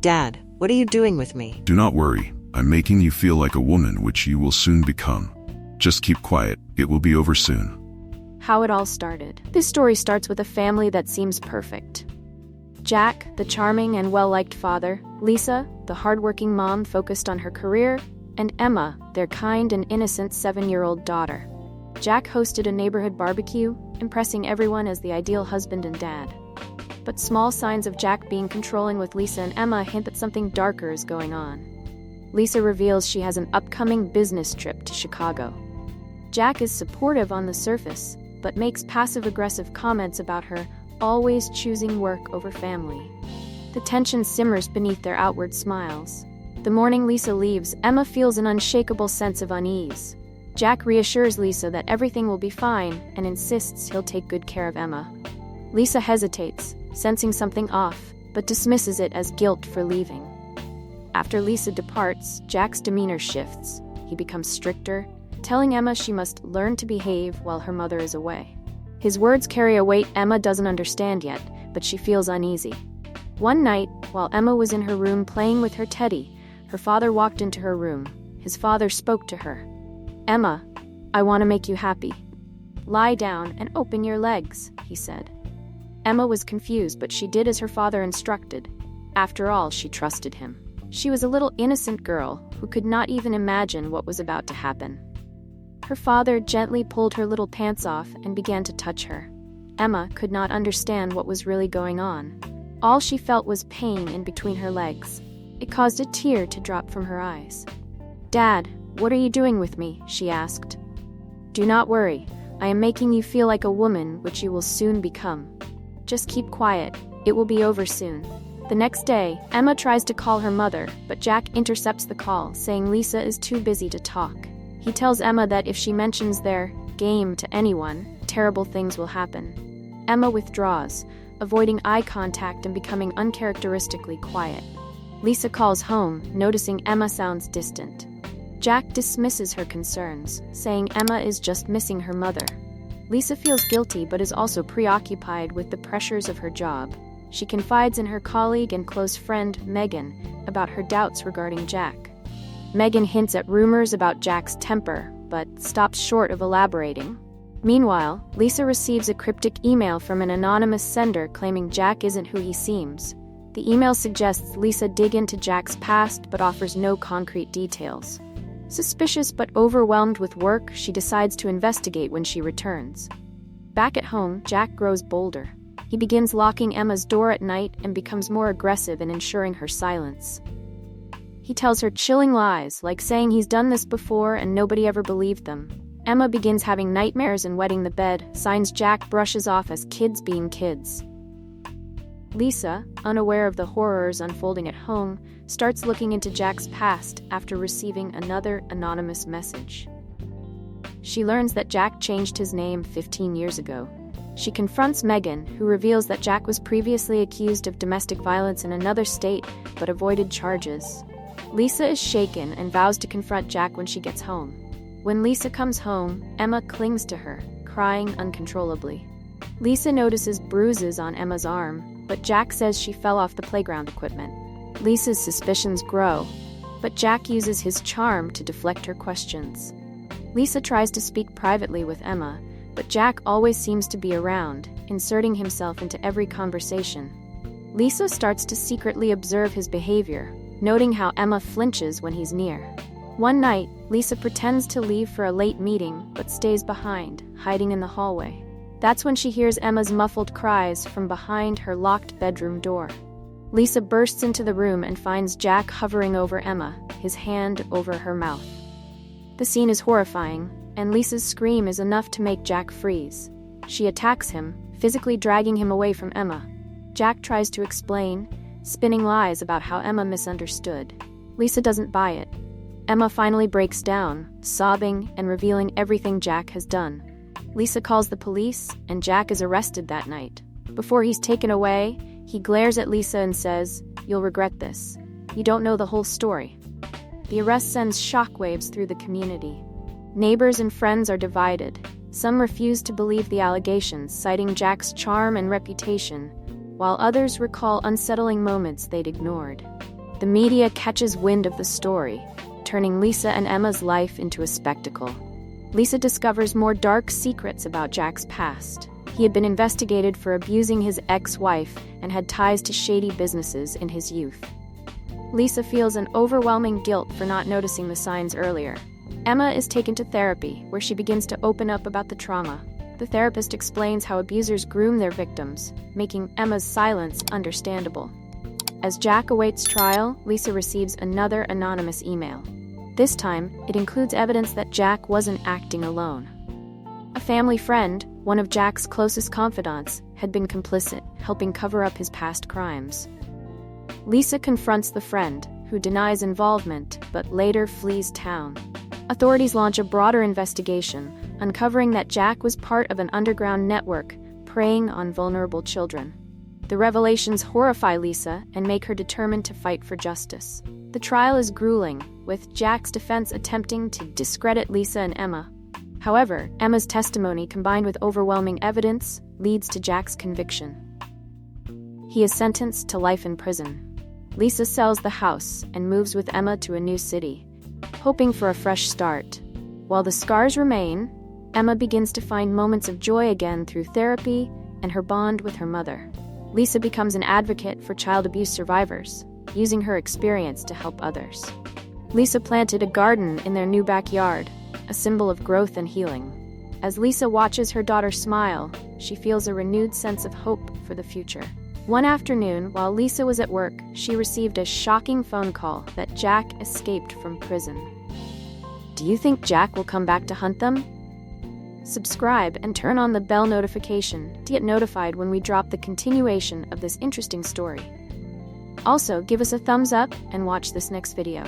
Dad, what are you doing with me? Do not worry. I'm making you feel like a woman, which you will soon become. Just keep quiet. It will be over soon. How it all started. This story starts with a family that seems perfect. Jack, the charming and well-liked father, Lisa, the hardworking mom focused on her career, and Emma, their kind and innocent 7-year-old daughter. Jack hosted a neighborhood barbecue, impressing everyone as the ideal husband and dad. But small signs of Jack being controlling with Lisa and Emma hint that something darker is going on. Lisa reveals she has an upcoming business trip to Chicago. Jack is supportive on the surface, but makes passive-aggressive comments about her always choosing work over family. The tension simmers beneath their outward smiles. The morning Lisa leaves, Emma feels an unshakable sense of unease. Jack reassures Lisa that everything will be fine and insists he'll take good care of Emma. Lisa hesitates, sensing something off, but dismisses it as guilt for leaving. After Lisa departs, Jack's demeanor shifts. He becomes stricter, telling Emma she must learn to behave while her mother is away. His words carry a weight Emma doesn't understand yet, but she feels uneasy. One night, while Emma was in her room playing with her teddy, her father walked into her room. His father spoke to her. "Emma, I want to make you happy. Lie down and open your legs," he said. Emma was confused, but she did as her father instructed. After all, she trusted him. She was a little innocent girl who could not even imagine what was about to happen. Her father gently pulled her little pants off and began to touch her. Emma could not understand what was really going on. All she felt was pain in between her legs. It caused a tear to drop from her eyes. "Dad, what are you doing with me?" she asked. "Do not worry. I am making you feel like a woman, which you will soon become. Just keep quiet. It will be over soon." The next day, Emma tries to call her mother, but Jack intercepts the call, saying Lisa is too busy to talk. He tells Emma that if she mentions their game to anyone, terrible things will happen. Emma withdraws, avoiding eye contact and becoming uncharacteristically quiet. Lisa calls home, noticing Emma sounds distant. Jack dismisses her concerns, saying Emma is just missing her mother. Lisa feels guilty but is also preoccupied with the pressures of her job. She confides in her colleague and close friend, Megan, about her doubts regarding Jack. Megan hints at rumors about Jack's temper, but stops short of elaborating. Meanwhile, Lisa receives a cryptic email from an anonymous sender claiming Jack isn't who he seems. The email suggests Lisa dig into Jack's past but offers no concrete details. Suspicious but overwhelmed with work, she decides to investigate when she returns. Back at home, Jack grows bolder. He begins locking Emma's door at night and becomes more aggressive in ensuring her silence. He tells her chilling lies, like saying he's done this before and nobody ever believed them. Emma begins having nightmares and wetting the bed, signs Jack brushes off as kids being kids. Lisa, unaware of the horrors unfolding at home, starts looking into Jack's past after receiving another anonymous message. She learns that Jack changed his name 15 years ago. She confronts Megan, who reveals that Jack was previously accused of domestic violence in another state, but avoided charges. Lisa is shaken and vows to confront Jack when she gets home. When Lisa comes home, Emma clings to her, crying uncontrollably. Lisa notices bruises on Emma's arm, but Jack says she fell off the playground equipment. Lisa's suspicions grow, but Jack uses his charm to deflect her questions. Lisa tries to speak privately with Emma, but Jack always seems to be around, inserting himself into every conversation. Lisa starts to secretly observe his behavior, noting how Emma flinches when he's near. One night, Lisa pretends to leave for a late meeting, but stays behind, hiding in the hallway. That's when she hears Emma's muffled cries from behind her locked bedroom door. Lisa bursts into the room and finds Jack hovering over Emma, his hand over her mouth. The scene is horrifying, and Lisa's scream is enough to make Jack freeze. She attacks him, physically dragging him away from Emma. Jack tries to explain, spinning lies about how Emma misunderstood. Lisa doesn't buy it. Emma finally breaks down, sobbing and revealing everything Jack has done. Lisa calls the police, and Jack is arrested that night. Before he's taken away, he glares at Lisa and says, "You'll regret this. You don't know the whole story." The arrest sends shockwaves through the community. Neighbors and friends are divided. Some refuse to believe the allegations, citing Jack's charm and reputation, while others recall unsettling moments they'd ignored. The media catches wind of the story, turning Lisa and Emma's life into a spectacle. Lisa discovers more dark secrets about Jack's past. He had been investigated for abusing his ex-wife and had ties to shady businesses in his youth. Lisa feels an overwhelming guilt for not noticing the signs earlier. Emma is taken to therapy, where she begins to open up about the trauma. The therapist explains how abusers groom their victims, making Emma's silence understandable. As Jack awaits trial, Lisa receives another anonymous email. This time, it includes evidence that Jack wasn't acting alone. A family friend, one of Jack's closest confidants, had been complicit, helping cover up his past crimes. Lisa confronts the friend, who denies involvement but later flees town. Authorities launch a broader investigation, uncovering that Jack was part of an underground network preying on vulnerable children. The revelations horrify Lisa and make her determined to fight for justice. The trial is grueling, with Jack's defense attempting to discredit Lisa and Emma. However, Emma's testimony, combined with overwhelming evidence, leads to Jack's conviction. He is sentenced to life in prison. Lisa sells the house and moves with Emma to a new city, hoping for a fresh start. While the scars remain, Emma begins to find moments of joy again through therapy and her bond with her mother. Lisa becomes an advocate for child abuse survivors, using her experience to help others. Lisa planted a garden in their new backyard, a symbol of growth and healing. As Lisa watches her daughter smile, she feels a renewed sense of hope for the future. One afternoon, while Lisa was at work, she received a shocking phone call that Jack escaped from prison. Do you think Jack will come back to hunt them? Subscribe and turn on the bell notification to get notified when we drop the continuation of this interesting story. Also, give us a thumbs up and watch this next video.